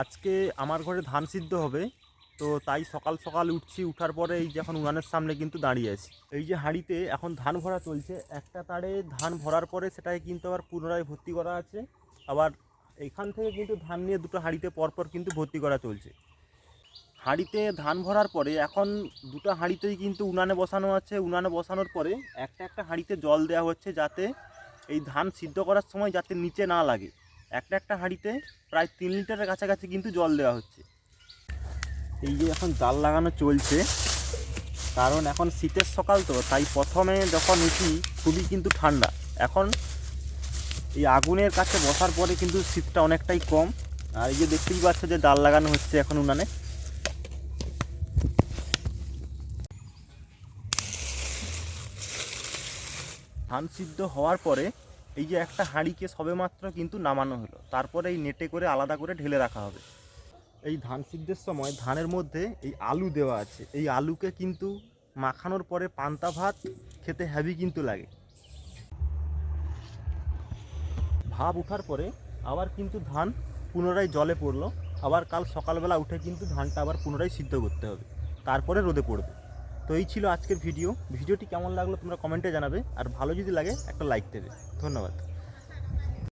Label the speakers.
Speaker 1: আজকে আমার ঘরে ধান সিদ্ধ হবে, তো তাই সকাল সকাল উঠছি। উঠার পরে এই যে এখন উনানের সামনে কিন্তু দাঁড়িয়ে আছি। এই যে হাঁড়িতে এখন ধান ভরা চলছে। একটা তারে ধান ভরার পরে সেটাকে কিন্তু আবার পুনরায় ভর্তি করা আছে। আবার এখান থেকে কিন্তু ধান নিয়ে দুটো হাঁড়িতে পরপর কিন্তু ভর্তি করা চলছে। হাঁড়িতে ধান ভরার পরে এখন দুটো হাঁড়িতেই কিন্তু উনানে বসানো আছে। উনানে বসানোর পরে একটা একটা হাঁড়িতে জল দেওয়া হচ্ছে, যাতে এই ধান সিদ্ধ করার সময় যাতে নিচে না লাগে। একটা একটা হাঁড়িতে প্রায় 3 লিটারের কাছাকাছি কিন্তু জল দেওয়া হচ্ছে। এই যে এখন জাল লাগানো চলছে, কারণ এখন শীতের সকাল, তো তাই প্রথমে যখন উঠি খুবই কিন্তু ঠান্ডা। এখন এই আগুনের কাছে বসার পরে কিন্তু শীতটা অনেকটাই কম। আর এই যে দেখতেই পাচ্ছ যে জাল লাগানো হচ্ছে এখন উনানে। ধান সিদ্ধ হওয়ার পরে এই যে একটা হাঁড়িকে সবেমাত্র কিন্তু নামানো হলো, তারপরে এই নেটে করে আলাদা করে ঢেলে রাখা হবে। এই ধান সিদ্ধের সময় ধানের মধ্যে এই আলু দেওয়া আছে। এই আলুকে কিন্তু মাখানোর পরে পান্তা ভাত খেতে হেভি কিন্তু লাগে। ভাপ ওঠার পরে আবার কিন্তু ধান পুনরায় জলে পড়লো। আবার কাল সকালবেলা উঠে কিন্তু ধানটা আবার পুনরায় সিদ্ধ করতে হবে, তারপরে রোদে পড়বে। তো এই ছিল আজকের ভিডিওটি কেমন লাগলো তোমরা কমেন্টে জানাবে, আর ভালো যদি লাগে একটা লাইক দেবে। ধন্যবাদ।